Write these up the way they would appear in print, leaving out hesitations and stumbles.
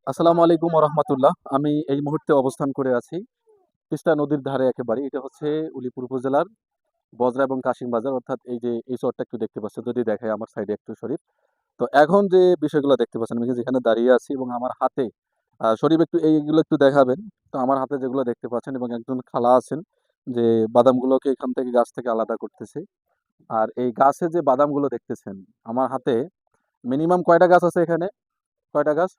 আসসালামু আলাইকুম রহমতুল্লাহ। আমি এই মুহূর্তে অবস্থান করে আছি তিস্তা নদীর ধারে একেবারে। এটা হচ্ছে উলিপুর উপজেলার বজরা এবং কাশিম বাজার, অর্থাৎ এই যে এই চরটা একটু দেখতে পাচ্ছেন, যদি দেখায় আমার সাইডে একটু শরীফ। তো এখন যে বিষয়গুলো দেখতে পাচ্ছেন, আমি যেখানে দাঁড়িয়ে আছি এবং আমার হাতে শরীফ একটু এইগুলো একটু দেখাবেন। তো আমার হাতে যেগুলো দেখতে পাচ্ছেন এবং একজন খালা আছেন যে বাদামগুলোকে এখান থেকে গাছ থেকে আলাদা করতেছে। আর এই গাছে যে বাদামগুলো দেখতেছেন আমার হাতে, মিনিমাম কয়টা গাছ আছে এখানে? কয়টা গাছ?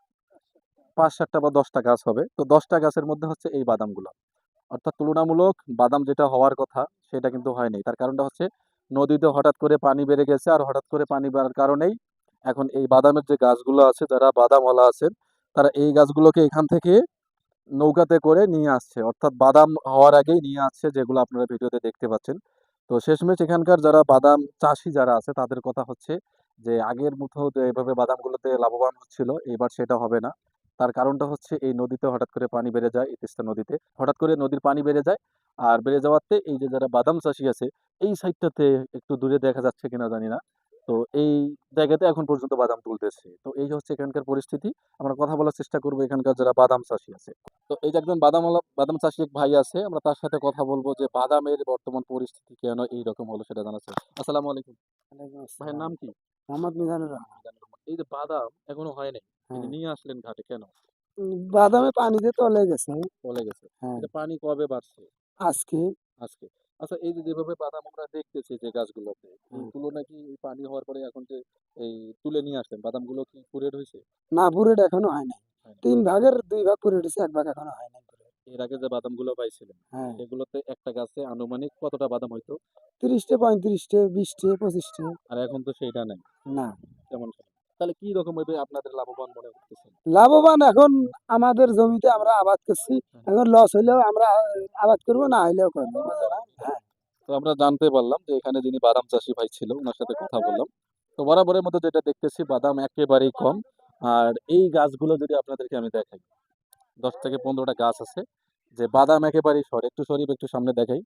৫-৭টা বা ১০টা গাছ হবে। তো ১০টা গাছের মধ্যে হচ্ছে এই বাদামগুলা। অর্থাৎ তুলনামূলক বাদাম যেটা হওয়ার কথা সেটা কিন্তু হয়নি। তার কারণটা হচ্ছে নদীতে হঠাৎ করে পানি বেড়ে গেছে, আর হঠাৎ করে পানি বাড়ার কারণেই এখন এই বাদামের যে গাছগুলো আছে, যারা বাদামওয়ালা আছেন তারা এই গাছগুলোকে এখান থেকে নৌকাতে করে নিয়ে আসছে। অর্থাৎ বাদাম হওয়ার আগেই নিয়ে আসছে, যেগুলো আপনারা ভিডিওতে দেখতে পাচ্ছেন। তো শেষমেশ এখানকার যারা বাদাম চাষী যারা আছে তাদের কথা হচ্ছে যে আগের মতো যে এভাবে বাদামগুলোতে লাভবান হচ্ছিল, এবার সেটা হবে না। তার কারণটা হচ্ছে এই নদীতে হঠাৎ করে পানি বেড়ে যায়, এই তিস্তা নদীতে হঠাৎ করে নদীর পানি বেড়ে যায়। আর বেড়ে যাওয়াতে এই যে যারা বাদাম চাষী আছে, এই সাইডটাতে একটু দূরে দেখা যাচ্ছে কিনা জানি না, তো এই জায়গাতে এখন পর্যন্ত বাদাম তুলতেছে। তো এই হচ্ছে এখানকার পরিস্থিতি। আমরা কথা বলার চেষ্টা করবো এখানকার যারা বাদাম চাষী আছে। তো এই যে একজন বাদাম চাষী এক ভাই আছে, আমরা তার সাথে কথা বলবো যে বাদামের বর্তমান পরিস্থিতি কেন এইরকম হলো সেটা জানার চেষ্টা। আসসালামু আলাইকুম। ওয়ালাইকুম ভাইয়ের আসসালাম। নাম কি? মোহাম্মদ মিজানুর রহমান। এই যে বাদাম এখনো হয় নাই, এই যে হ্যাঁ। নিয়ে আসলেন ঘাটে কেন? বাদামে পানিতে তলে গেছে। চলে গেছে। হ্যাঁ। এটা পানি কবে বাড়ছে? আজকে। আজকে। আচ্ছা, এই যে যেভাবে বাদাম আমরা দেখতেছি যে গাছগুলোতে, এই হ্যাঁ। তুলনায় কি এই পানি হওয়ার পরে এখন যে এই তুলে নিয়ে আসলেন বাদামগুলো কি কুরেড হয়েছে? না, পুরোটা এখনো হয় নাই। হয় না। ৩ ভাগের ২ ভাগ করে উঠেছে, ১ ভাগ এখনো হয় নাই পুরো। এর আগে যে বাদামগুলো পাইছিলেন, হ্যাঁ। সেগুলোতে একটা গাছে আনুমানিক কতটা বাদাম হইতো? ৩০ টে ৩৫ টে ২০ টে ২৫ টে। আর এখন তো সেইটা নাই। না। কেমন হয়? তাহলে কি রকম ভাবে আপনাদের লাভবান মনে করতেছেন? লাভবান এখন আমাদের জমিতে আমরা আবাদ করছি। হ্যাঁ, এখন লস হইলেও আমরা আবাদ করব, না হইলেও করব। বুঝলেন? করেন। হ্যাঁ। তো আমরা জানতে পারলাম যে এখানে যিনি বাদাম চাষী ভাই ছিল, উনার সাথে কথা বললাম। তো বরাবরের মতো যেটা দেখতেছি বাদাম একেবারেই কম। আর এই গাছগুলো যদি আপনাদেরকে আমি দেখাই, ১০ থেকে ১৫টা গাছ আছে যে বাদাম একেবারেই সরে। একটু শরীফ একটু সামনে দেখাই।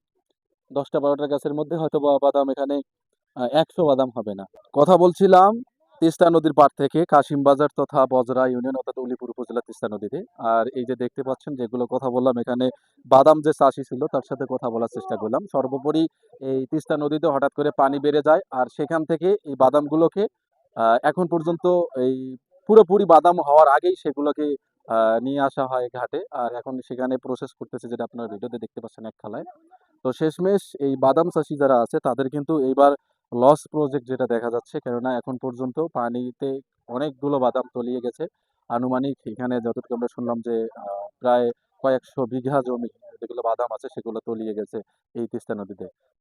১০টা ১২টা গাছের মধ্যে হয়তোবা বাদাম এখানে ১০০ বাদাম হবে না। কথা বলছিলাম তিস্তা নদীর পাড় থেকে কাশিম বাজার তথা বজরা ইউনিয়ন অর্থাৎ উলিপুর উপজেলা তিস্তা নদীতে। আর এই যে দেখতে পাচ্ছেন যেগুলো কথা বললাম, এখানে বাদাম যে চাষী ছিল তার সাথে কথা বলার চেষ্টা করলাম। সর্বোপরি এই তিস্তা নদীতে হঠাৎ করে পানি বেড়ে যায়, আর সেখান থেকে এই বাদামগুলোকে এখন পর্যন্ত এই পুরোপুরি বাদাম হওয়ার আগেই সেগুলোকে নিয়ে আসা হয় ঘাটে। আর এখন সেখানে প্রসেস করতেছে, যেটা আপনারা ভিডিওতে দেখতে পাচ্ছেন এক খালায়। তো শেষমেশ এই বাদাম চাষী যারা আছে তাদের কিন্তু এইবার লস প্রজেক্ট যেটা দেখা যাচ্ছে, কেননা এখন পর্যন্ত পানিতে অনেকগুলো বাদাম তলিয়ে গেছে। আনুমানিক এখানে যতটুকু আমরা শুনলাম যে প্রায় কয়েকশো বিঘা জমি যেগুলো বাদাম আছে সেগুলো তলিয়ে গেছে এই তিস্তা নদীতে।